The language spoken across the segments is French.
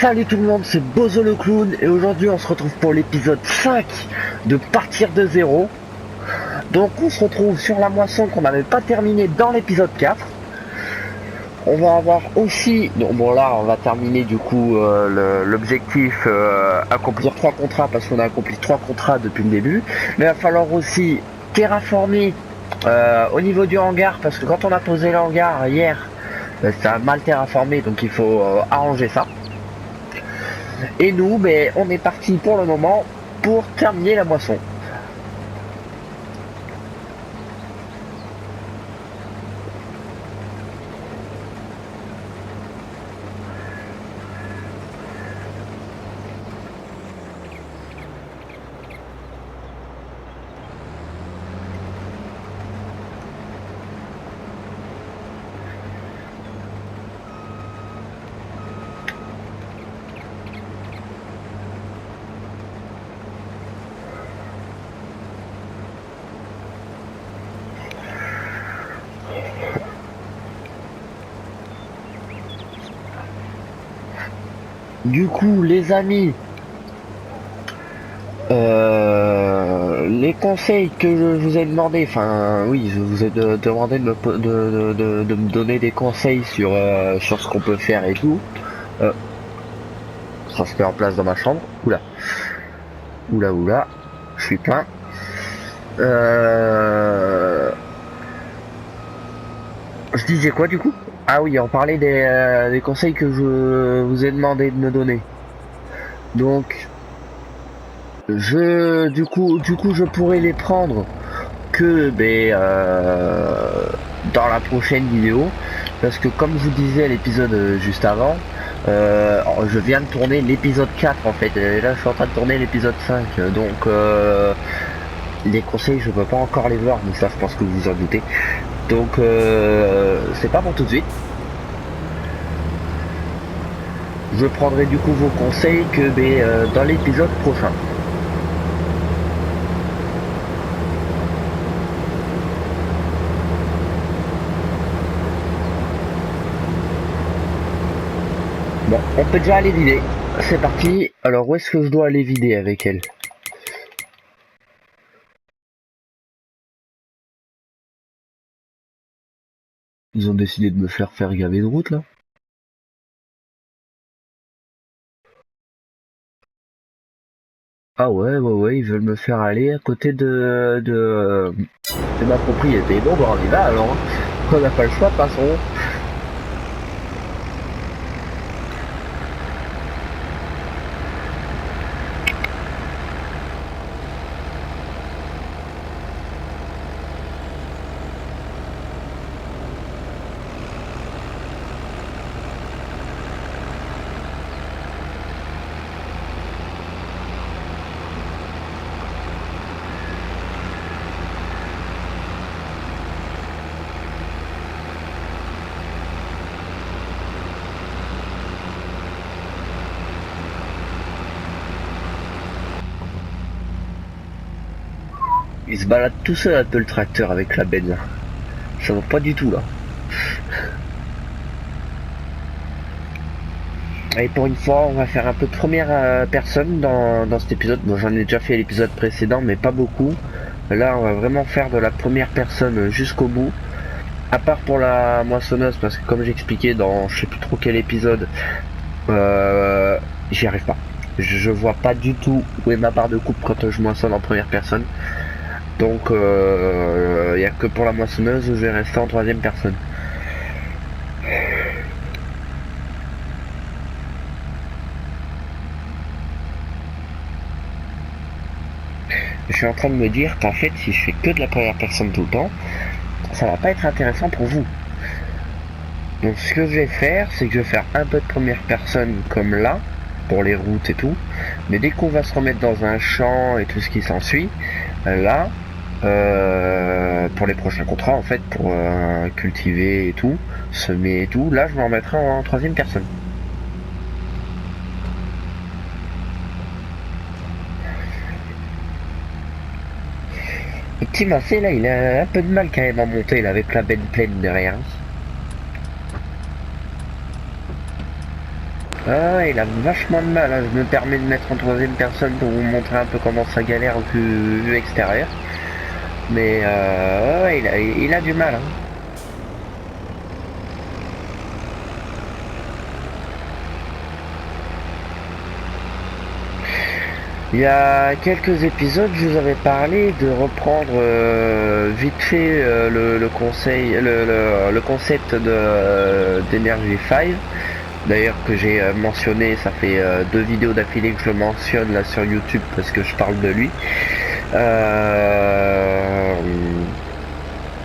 Salut tout le monde, c'est Bozo le Clown et aujourd'hui on se retrouve pour l'épisode 5 de Partir de zéro. Donc on se retrouve sur la moisson qu'on n'avait pas terminée dans l'épisode 4. On va avoir aussi, donc bon là on va terminer du coup l'objectif accomplir 3 contrats parce qu'on a accompli 3 contrats depuis le début. Mais il va falloir aussi terraformer au niveau du hangar parce que quand on a posé le hangar hier, ça a mal terraformé donc il faut arranger ça. Et nous, on est parti pour le moment pour terminer la moisson. Du coup, les amis, les conseils que je vous ai demandé, enfin oui, je vous ai demandé de me donner des conseils sur ce qu'on peut faire et tout. Ça se met en place dans ma chambre. Oula, je suis plein. Je disais quoi du coup? Ah oui, on parlait des conseils que je vous ai demandé de me donner. Donc, du coup, je pourrais les prendre que dans la prochaine vidéo, parce que comme je vous disais à l'épisode juste avant, je viens de tourner l'épisode 4 en fait. Et là, je suis en train de tourner l'épisode 5, donc les conseils, je peux pas encore les voir, mais ça, je pense que vous vous en doutez. Donc, c'est pas pour tout de suite. Je prendrai du coup vos conseils que dans l'épisode prochain. Bon, on peut déjà aller vider. C'est parti. Alors, où est-ce que je dois aller vider avec elle? Ils ont décidé de me faire gaver de route là. Ah ouais, ils veulent me faire aller à côté de ma propriété. Bon, bah on y va alors. On n'a pas le choix de toute façon. Il se balade tout seul un peu le tracteur avec la benne. Ça va pas du tout là. Et pour une fois, on va faire un peu de première personne dans cet épisode. Bon, j'en ai déjà fait l'épisode précédent, mais pas beaucoup. Là, on va vraiment faire de la première personne jusqu'au bout. À part pour la moissonneuse, parce que comme j'expliquais dans je sais plus trop quel épisode, j'y arrive pas. Je vois pas du tout où est ma barre de coupe quand je moissonne en première personne. Donc, il n'y a que pour la moissonneuse où je vais rester en troisième personne. Je suis en train de me dire qu'en fait, si je fais que de la première personne tout le temps, ça va pas être intéressant pour vous. Donc ce que je vais faire, c'est que je vais faire un peu de première personne comme là, pour les routes et tout. Mais dès qu'on va se remettre dans un champ et tout ce qui s'ensuit, là, pour les prochains contrats en fait, pour cultiver et tout, semer et tout, là je vais en mettre en troisième personne. Le petit Massé là, il a un peu de mal quand même à monter là, avec la benne pleine derrière. Ah, il a vachement de mal, hein. Je me permets de mettre en troisième personne pour vous montrer un peu comment ça galère vue extérieure. Mais ouais, il a du mal, hein. Il y a quelques épisodes, je vous avais parlé de reprendre vite fait le concept d'Energy 5. D'ailleurs que j'ai mentionné, ça fait 2 vidéos d'affilée que je le mentionne là sur YouTube parce que je parle de lui.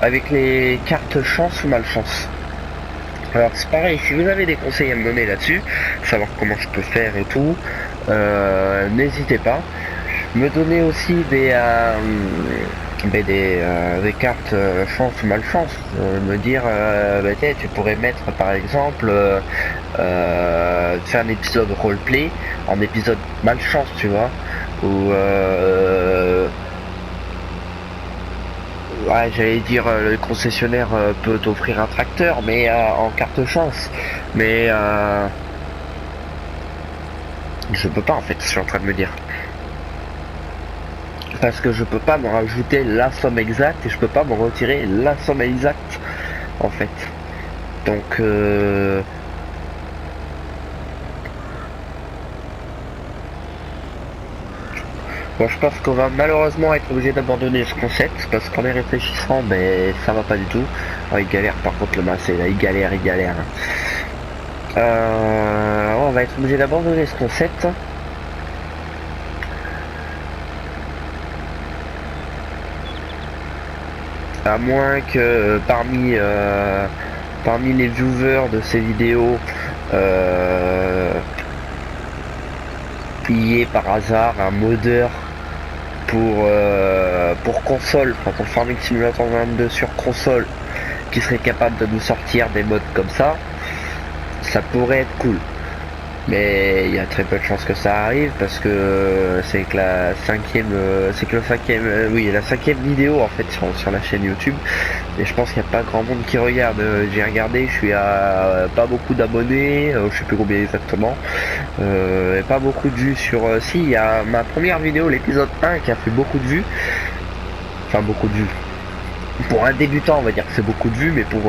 Avec les cartes chance ou malchance. Alors c'est pareil, si vous avez des conseils à me donner là-dessus, savoir comment je peux faire et tout, n'hésitez pas. Me donner aussi des cartes chance ou malchance. Me dire, tu pourrais mettre par exemple, faire un épisode roleplay, un épisode malchance, tu vois, ou ouais, j'allais dire le concessionnaire peut t'offrir un tracteur, mais en carte chance. Mais je peux pas en fait, je suis en train de me dire. Parce que je peux pas me rajouter la somme exacte et je peux pas me retirer la somme exacte en fait. Donc bon, je pense qu'on va malheureusement être obligé d'abandonner ce concept parce qu'en y réfléchissant, ben ça va pas du tout. Oh, il galère par contre le massé là, il galère, il galère. On va être obligé d'abandonner ce concept. À moins que parmi les viewers de ces vidéos, il y ait par hasard un modeur pour console, enfin pour Farming Simulator 22 sur console, qui serait capable de nous sortir des modes comme ça pourrait être cool. Mais il y a très peu de chances que ça arrive parce que c'est que la cinquième, oui, la cinquième vidéo en fait sur la chaîne YouTube. Et je pense qu'il n'y a pas grand monde qui regarde. J'ai regardé, je suis à pas beaucoup d'abonnés, je sais plus combien exactement. Et pas beaucoup de vues sur. Si, il y a ma première vidéo, l'épisode 1, qui a fait beaucoup de vues. Enfin, beaucoup de vues. Pour un débutant, on va dire que c'est beaucoup de vues, mais pour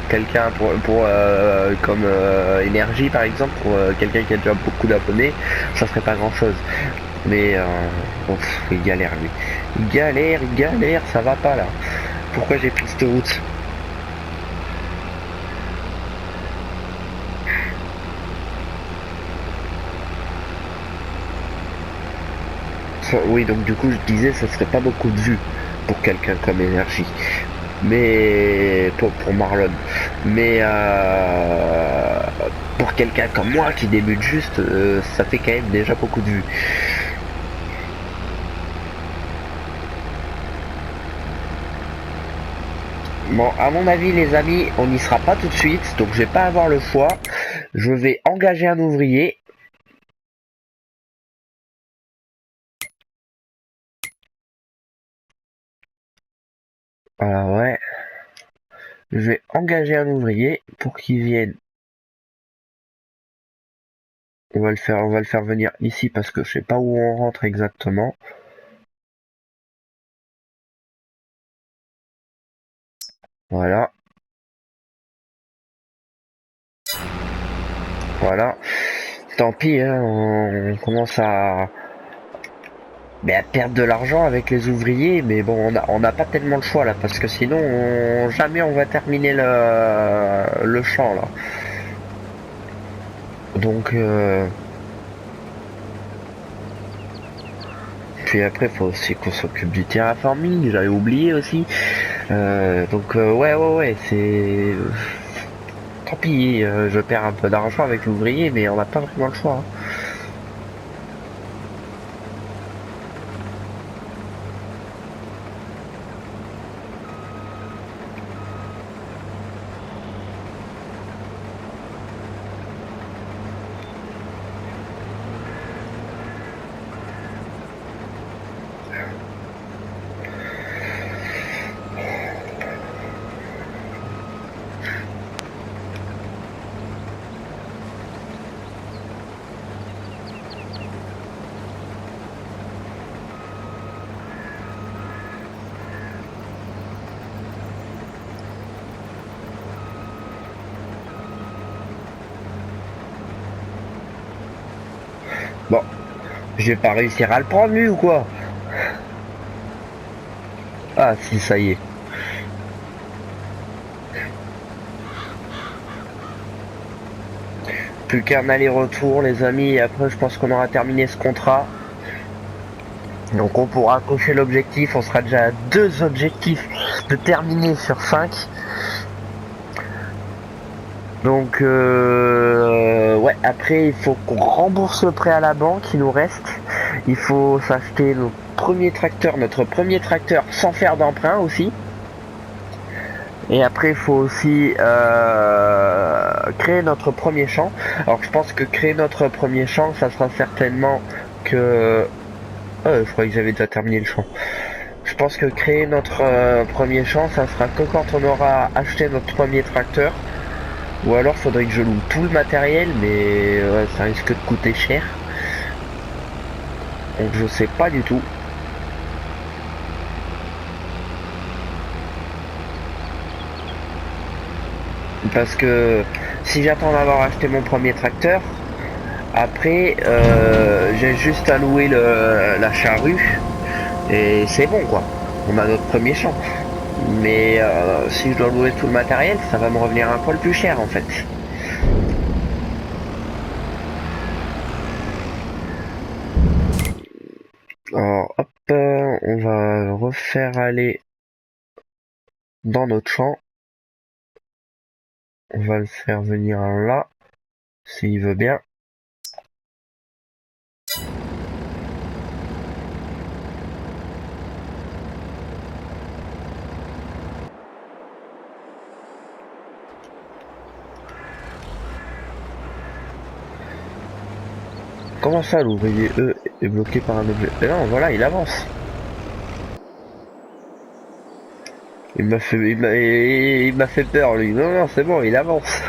quelqu'un, comme Énergie par exemple, pour quelqu'un qui a déjà beaucoup d'abonnés, ça serait pas grand chose. Mais bon, il galère lui. Il galère, ça va pas là. Pourquoi j'ai pris cette route? Oui, donc du coup, je disais, ça serait pas beaucoup de vues pour quelqu'un comme Énergie. Mais pour Marlon. Mais pour quelqu'un comme moi qui débute juste, ça fait quand même déjà beaucoup de vues. Bon, à mon avis, les amis, on n'y sera pas tout de suite, donc je vais pas avoir le choix. Je vais engager un ouvrier. Ah ouais. Je vais engager un ouvrier pour qu'il vienne. On va le faire venir ici parce que je sais pas où on rentre exactement. Voilà. Voilà. Tant pis, hein, on commence à perdre de l'argent avec les ouvriers, mais bon, on n'a pas tellement le choix là, parce que sinon, jamais on va terminer le champ là. Donc, puis après, faut aussi qu'on s'occupe du terraforming, j'avais oublié aussi. Donc, ouais, c'est. Tant pis, je perds un peu d'argent avec l'ouvrier, mais on n'a pas vraiment le choix, hein. Bon, je vais pas réussir à le prendre lui ou quoi? Ah si, ça y est. Plus qu'un aller-retour les amis, et après je pense qu'on aura terminé ce contrat. Donc on pourra cocher l'objectif, on sera déjà à 2 objectifs de terminer sur 5. Donc ouais, après il faut qu'on rembourse le prêt à la banque, il nous reste. Il faut s'acheter notre premier tracteur sans faire d'emprunt aussi. Et après il faut aussi créer notre premier champ. Alors je pense que créer notre premier champ, ça sera certainement que... je croyais que j'avais déjà terminé le champ. Je pense que créer notre premier champ, ça sera que quand on aura acheté notre premier tracteur. Ou alors faudrait que je loue tout le matériel, mais ça risque de coûter cher. Donc je sais pas du tout. Parce que si j'attends d'avoir acheté mon premier tracteur, après j'ai juste à louer la charrue et c'est bon quoi. On a notre premier champ. Mais si je dois louer tout le matériel, ça va me revenir un poil plus cher en fait. Alors hop, on va refaire aller dans notre champ. On va le faire venir là, s'il veut bien. Comment ça, l'ouvrier E est bloqué par un objet? Mais non, voilà, il avance. Il m'a fait peur, lui. Non, non, c'est bon, il avance.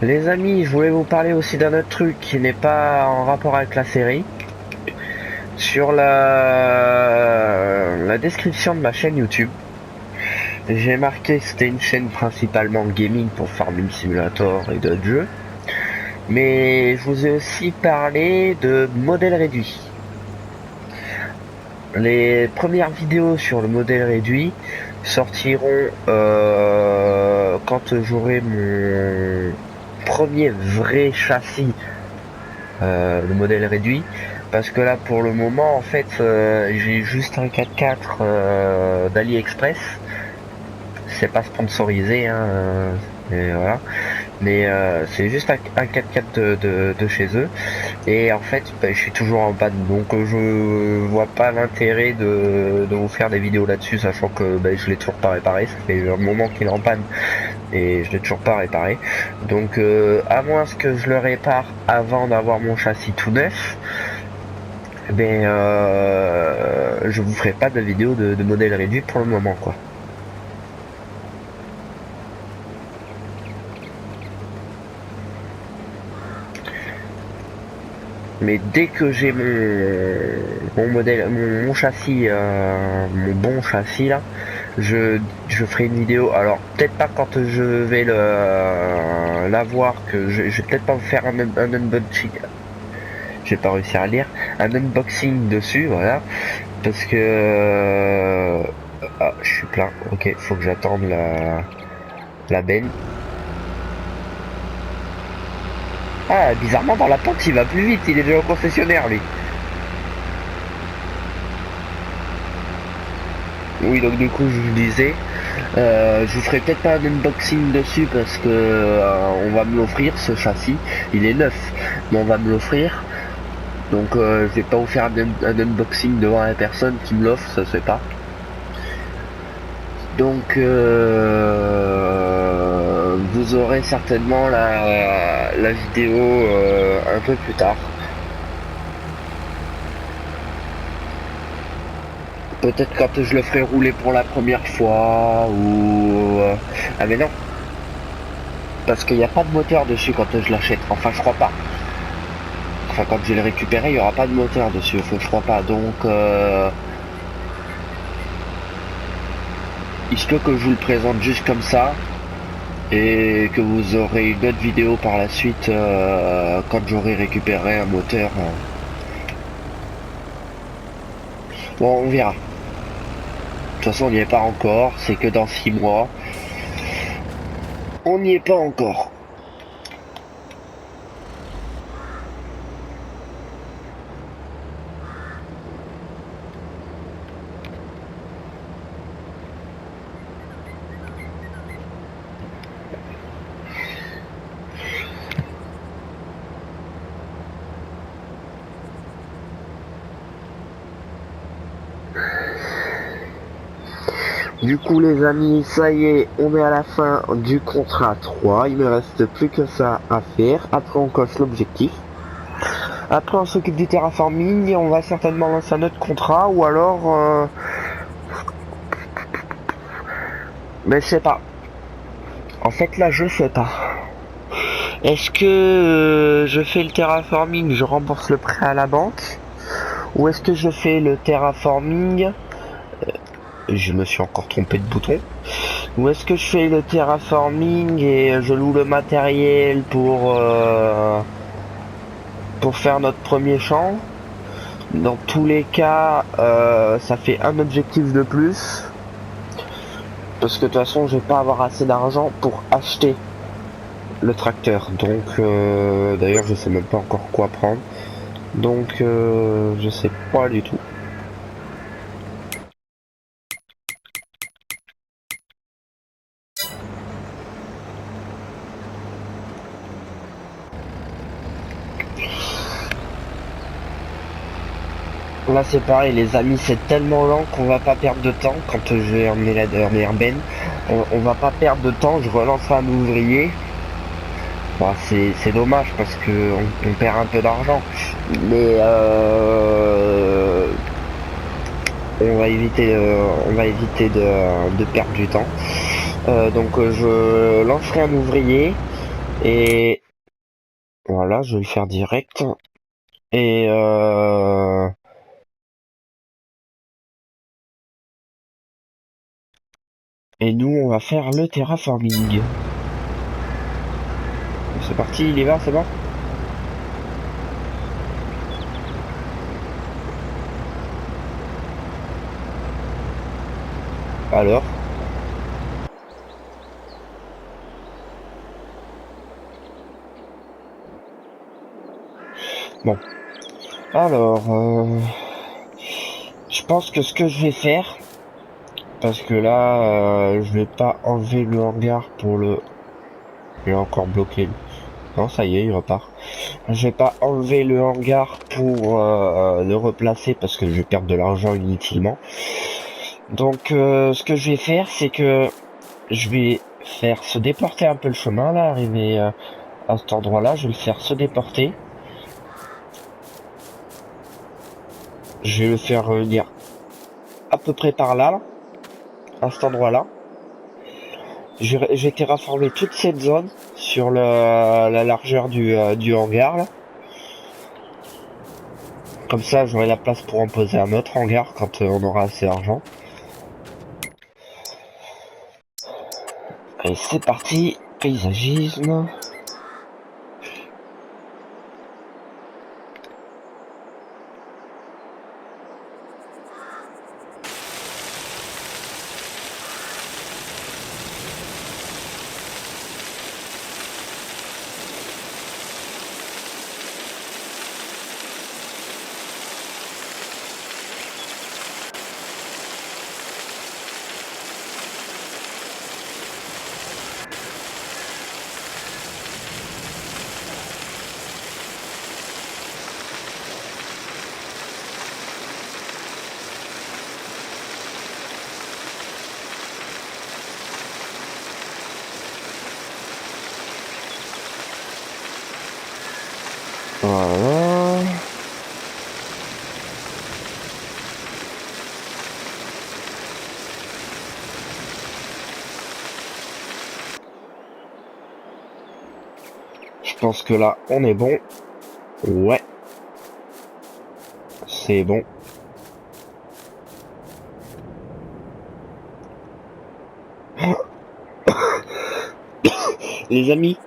Les amis, je voulais vous parler aussi d'un autre truc qui n'est pas en rapport avec la série. Sur la description de ma chaîne YouTube, j'ai marqué que c'était une chaîne principalement gaming pour Farming Simulator et d'autres jeux. Mais je vous ai aussi parlé de modèle réduit. Les premières vidéos sur le modèle réduit sortiront quand j'aurai mon premier vrai châssis, le modèle réduit. Parce que là pour le moment en fait j'ai juste un 4x4 d'AliExpress. C'est pas sponsorisé hein, et voilà. Mais c'est juste un 4x4 de chez eux. Et en fait, je suis toujours en panne. Donc je vois pas l'intérêt de vous faire des vidéos là-dessus, sachant que je l'ai toujours pas réparé. Ça fait un moment qu'il est en panne. Et je l'ai toujours pas réparé. Donc à moins que je le répare avant d'avoir mon châssis tout neuf, je vous ferai pas de vidéo de modèle réduit pour le moment quoi. Mais dès que j'ai mon modèle, mon châssis, mon bon châssis là, je ferai une vidéo. Alors peut-être pas quand je vais l'avoir, que je vais peut-être pas vous faire un unboxing. J'ai pas réussi à lire un unboxing dessus, voilà, parce que ah, je suis plein. Ok, faut que j'attende la benne. Ah, bizarrement dans la pente il va plus vite, il est déjà au concessionnaire lui. Oui, donc du coup je vous disais, je vous ferai peut-être pas un unboxing dessus parce que on va me l'offrir ce châssis, il est neuf, mais on va me l'offrir. Donc je vais pas vous faire un unboxing devant la personne qui me l'offre, ça se fait pas. Donc vous aurez certainement la vidéo un peu plus tard. Peut-être quand je le ferai rouler pour la première fois ou... Ah mais non, parce qu'il n'y a pas de moteur dessus quand je l'achète. Enfin, je crois pas. Enfin, quand je vais le récupérer, il n'y aura pas de moteur dessus. Enfin, je crois pas. Donc, il se peut que je vous le présente juste comme ça et que vous aurez une autre vidéo par la suite quand j'aurai récupéré un moteur. Bon, on verra. De toute façon, on n'y est pas encore. C'est que dans 6 mois. On n'y est pas encore. Du coup les amis, ça y est, on est à la fin du contrat 3. Il me reste plus que ça à faire. Après on coche l'objectif. Après on s'occupe du terraforming et on va certainement lancer un autre contrat ou alors... Mais je sais pas. En fait là je sais pas. Est-ce que je fais le terraforming, je rembourse le prêt à la banque? Ou est-ce que je fais le terraforming... Je me suis encore trompé de bouton. Ou est-ce que je fais le terraforming et je loue le matériel pour faire notre premier champ? Dans tous les cas, ça fait un objectif de plus. Parce que de toute façon, je vais pas avoir assez d'argent pour acheter le tracteur. Donc, d'ailleurs, je sais même pas encore quoi prendre. Donc, je sais pas du tout. Là c'est pareil les amis, c'est tellement lent qu'on va pas perdre de temps quand je vais emmener la dernière benne. On va pas perdre de temps, je relancerai un ouvrier. Bon, c'est dommage parce que on perd un peu d'argent. Mais on va éviter de perdre du temps. Donc je lancerai un ouvrier et voilà, je vais le faire direct. Et et nous, on va faire le terraforming. C'est parti, il y va, c'est bon? Alors? Bon. Alors, je pense que ce que je vais faire, parce que là, je vais pas enlever le hangar pour le... Il est encore bloqué. Non, ça y est, il repart. Je vais pas enlever le hangar pour le replacer parce que je vais perdre de l'argent inutilement. Donc, ce que je vais faire, c'est que je vais faire se déporter un peu le chemin, là, arriver à cet endroit-là. Je vais le faire se déporter. Je vais le faire revenir à peu près par là, à cet endroit-là. J'ai terraformé toute cette zone sur la largeur du hangar là. Comme ça j'aurai la place pour en poser un autre hangar quand on aura assez d'argent. Allez c'est parti, paysagisme. Voilà. pense que là, on est bon. Ouais, c'est bon. Les amis,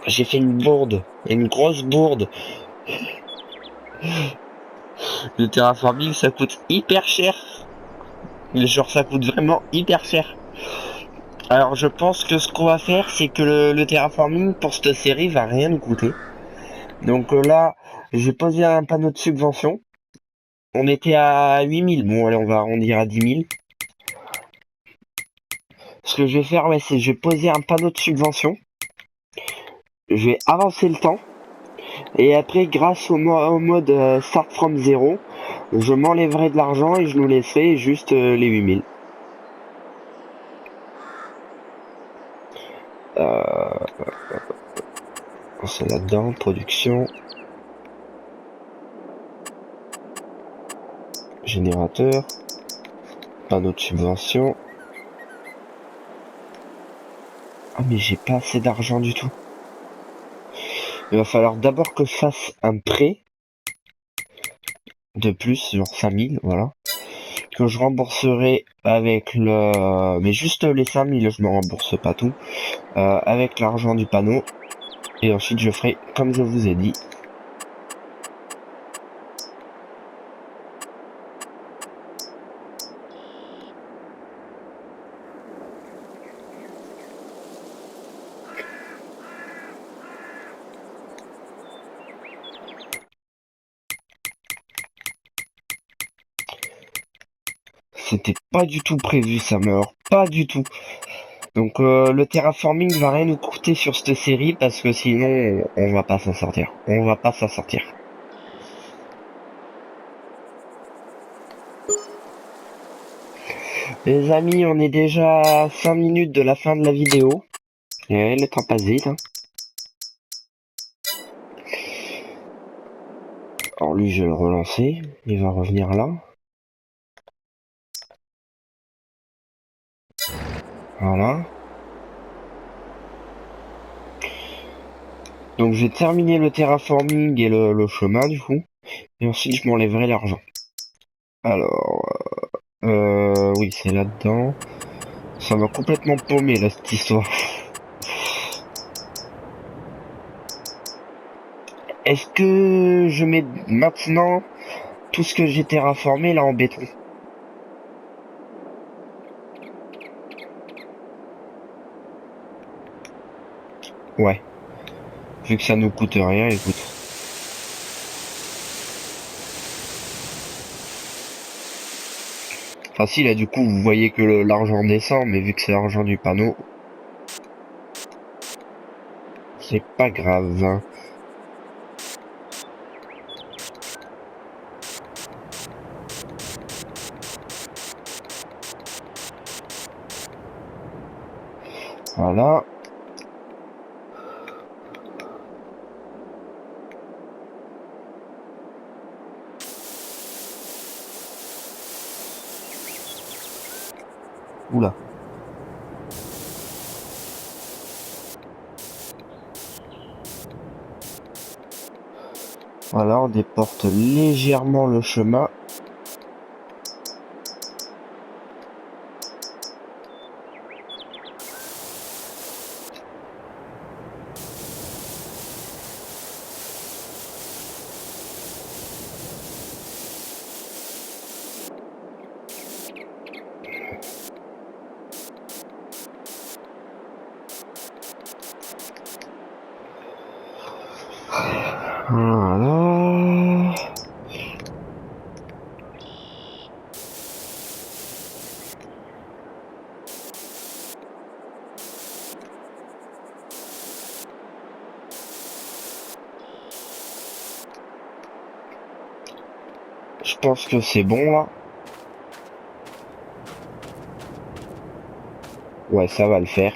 j'ai fait une bourde, une grosse bourde. Le terraforming, ça coûte hyper cher. Genre, ça coûte vraiment hyper cher. Alors, je pense que ce qu'on va faire, c'est que le terraforming pour cette série va rien nous coûter. Donc là, j'ai posé un panneau de subvention. On était à 8000. Bon, allez, on va arrondir à 10 000. Ce que je vais faire, ouais, c'est je vais poser un panneau de subvention. Je vais avancer le temps. Et après, grâce au mode Start from Zero, je m'enlèverai de l'argent et je nous laisserai juste les 8000. C'est là-dedans, production. Générateur. Panneau de subvention. Ah mais j'ai pas assez d'argent du tout. Il va falloir d'abord que je fasse un prêt. De plus, genre 5000, voilà. Que je rembourserai avec le... Mais juste les 5000, je me rembourse pas tout. Avec l'argent du panneau. Et ensuite je ferai comme je vous ai dit. C'était pas du tout prévu ça, meurt. Pas du tout. Donc le terraforming va rien nous coûter sur cette série parce que sinon on va pas s'en sortir. On va pas s'en sortir. Les amis, on est déjà à 5 minutes de la fin de la vidéo. Et le temps passe vite. Hein. Alors lui, je vais le relancer. Il va revenir là. Voilà. Donc j'ai terminé le terraforming et le chemin du coup. Et ensuite je m'enlèverai l'argent. Alors... oui, c'est là-dedans. Ça m'a complètement paumé là cette histoire. Est-ce que je mets maintenant tout ce que j'ai terraformé là en béton? Ouais. Vu que ça nous coûte rien, écoute. Enfin si, là du coup vous voyez que l'argent descend, mais vu que c'est l'argent du panneau, c'est pas grave. Hein. Voilà. Oula. Voilà, on déporte légèrement le chemin. Voilà. Je pense que c'est bon là. Ouais, ça va le faire.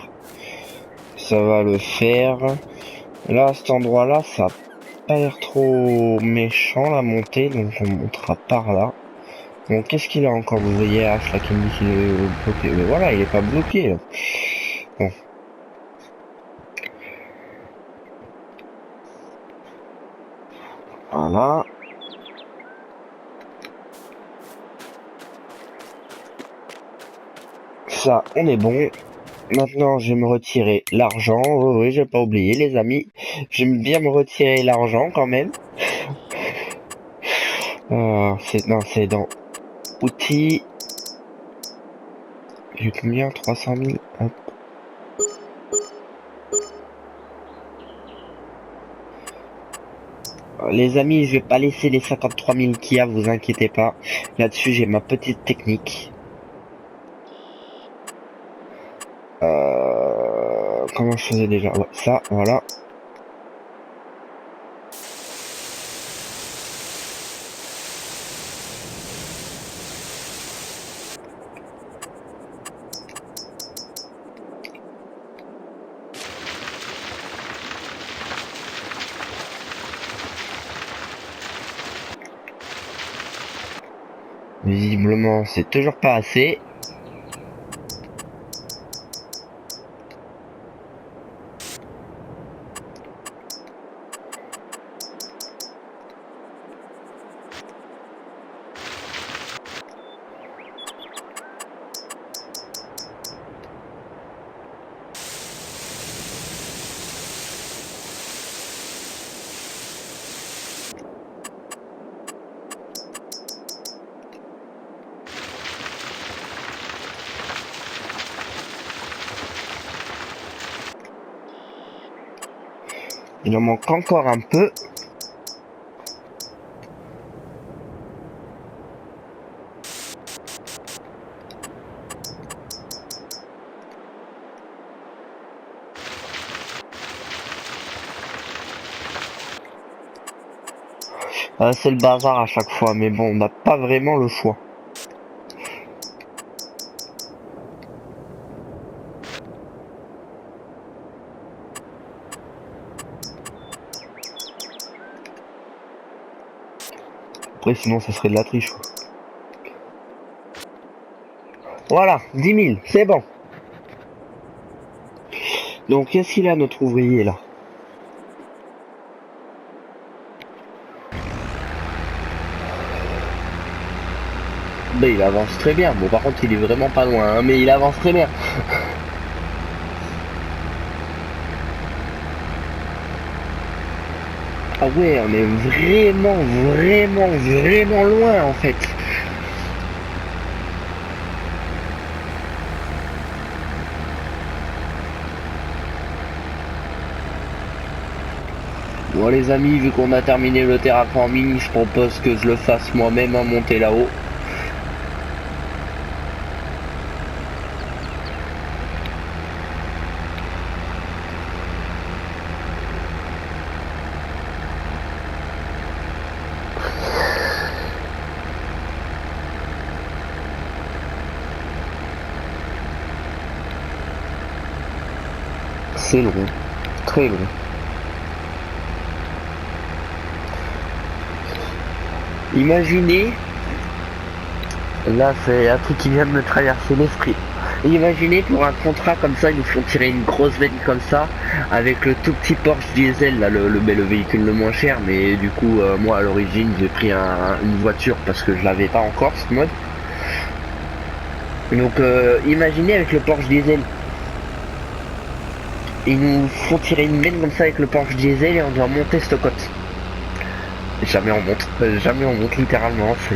Ça va le faire. Là, à cet endroit-là, ça a pas l'air trop méchant la montée, donc on montera par là. Donc qu'est-ce qu'il a encore? Vous voyez H là qui me dit qu'il est bloqué. Mais voilà, il est pas bloqué là. Bon. Voilà. Ça, on est bon. Maintenant, je vais me retirer l'argent. Oui, oui, j'ai pas oublié, les amis. J'aime bien me retirer l'argent quand même. C'est dans outils. J'ai combien? 300 000. Hop. Les amis, je vais pas laisser les 53 000 qu'il y a, vous inquiétez pas. Là-dessus, j'ai ma petite technique. Comment je faisais déjà? Ouais, ça, voilà. Visiblement, c'est toujours pas assez. Il en manque encore un peu. C'est le bazar à chaque fois, mais bon, on n'a pas vraiment le choix. Après, sinon, ça serait de la triche. Voilà, 10 000, c'est bon. Donc, qu'est-ce qu'il a, notre ouvrier, là? Ben, il avance très bien. Bon, par contre, il est vraiment pas loin, hein, mais il avance très bien. Ah ouais, on est vraiment loin, en fait. Bon les amis, vu qu'on a terminé le terraforming, je propose que je le fasse moi-même à monter là-haut. C'est long, très long. Imaginez, là c'est un truc qui vient de me traverser l'esprit. Imaginez pour un contrat comme ça, ils nous font tirer une grosse veine comme ça, avec le tout petit Porsche diesel, là, le véhicule le moins cher, mais du coup, moi à l'origine j'ai pris une voiture parce que je l'avais pas encore ce mode. Donc imaginez avec le Porsche diesel. Ils nous font tirer une veine comme ça avec le Porsche diesel et on doit monter cette côte. Jamais on monte littéralement, c'est...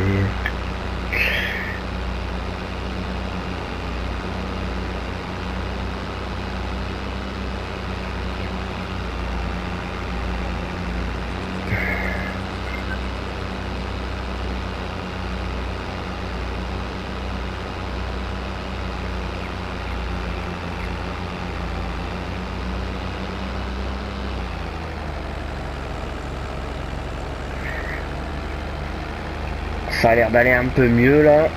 Ça a l'air d'aller un peu mieux là.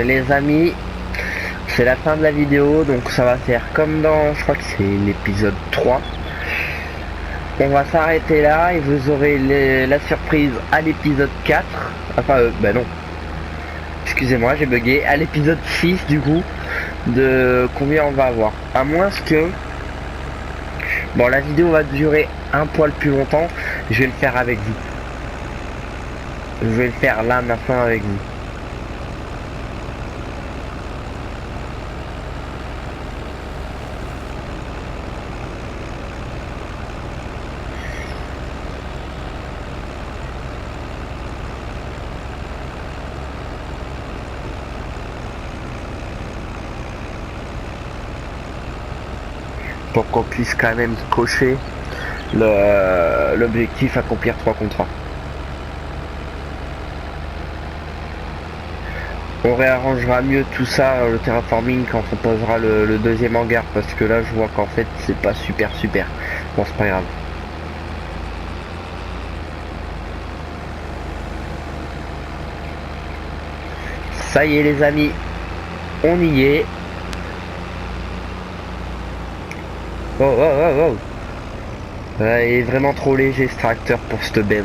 Les amis, c'est la fin de la vidéo, donc ça va faire comme dans, je crois que c'est l'épisode 3. On va s'arrêter là et vous aurez la surprise à l'épisode 4. Enfin, bah non. Excusez-moi, j'ai bugué. À l'épisode 6 du coup, de combien on va avoir. À moins que... Bon, la vidéo va durer un poil plus longtemps, je vais le faire avec vous. Je vais le faire là maintenant avec vous. Pour qu'on puisse quand même cocher l'objectif accomplir 3 contrats. On réarrangera mieux tout ça, le terraforming, quand on posera le deuxième hangar, parce que là je vois qu'en fait c'est pas super. Bon, c'est pas grave. Ça y est les amis, on y est. Oh. Il est vraiment trop léger ce tracteur pour cette bête.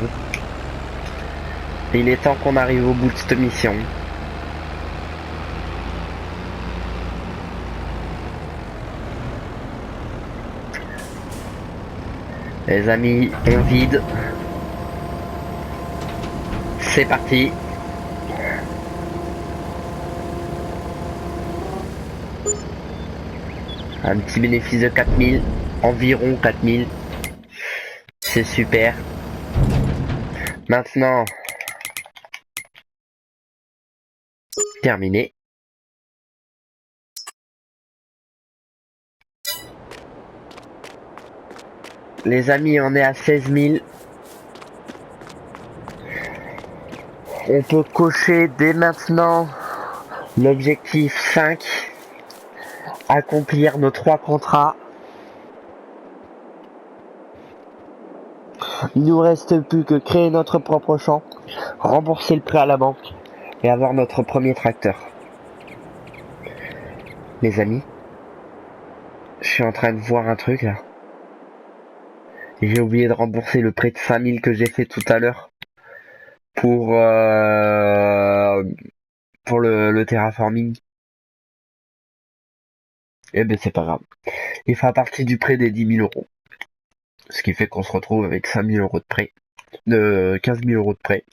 Il est temps qu'on arrive au bout de cette mission. Les amis, on vide. C'est parti. Un petit bénéfice de 4000, environ 4000. C'est super. Maintenant, terminé. Les amis, on est à 16 000. On peut cocher dès maintenant l'objectif 5. Accomplir nos 3 contrats. Il nous reste plus que créer notre propre champ, rembourser le prêt à la banque et avoir notre premier tracteur. Les amis, je suis en train de voir un truc là. J'ai oublié de rembourser le prêt de 5000 que j'ai fait tout à l'heure pour le terraforming. Eh ben c'est pas grave. Il fera partie du prêt des 10 000 euros. Ce qui fait qu'on se retrouve avec 5 000 euros de prêt. 15 000 euros de prêt.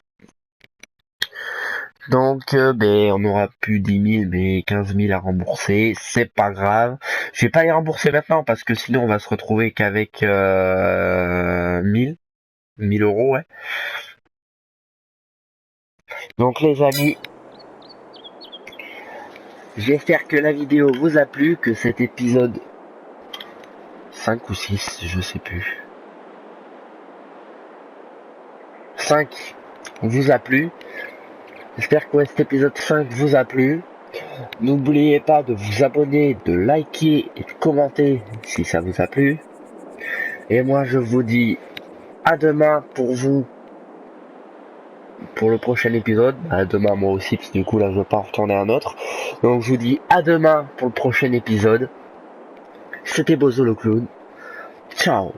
Donc on aura plus 10 000 mais 15 000 à rembourser. C'est pas grave. Je vais pas les rembourser maintenant parce que sinon on va se retrouver qu'avec 1000 euros, ouais. Donc les amis, j'espère que la vidéo vous a plu, que cet épisode 5 ou 6, je sais plus. 5 vous a plu. J'espère que cet épisode 5 vous a plu. N'oubliez pas de vous abonner, de liker et de commenter si ça vous a plu. Et moi je vous dis à demain pour vous. Pour le prochain épisode, à demain moi aussi, parce que du coup là je vais pas en retourner un autre. Donc je vous dis à demain pour le prochain épisode. C'était Bozo le clown. Ciao.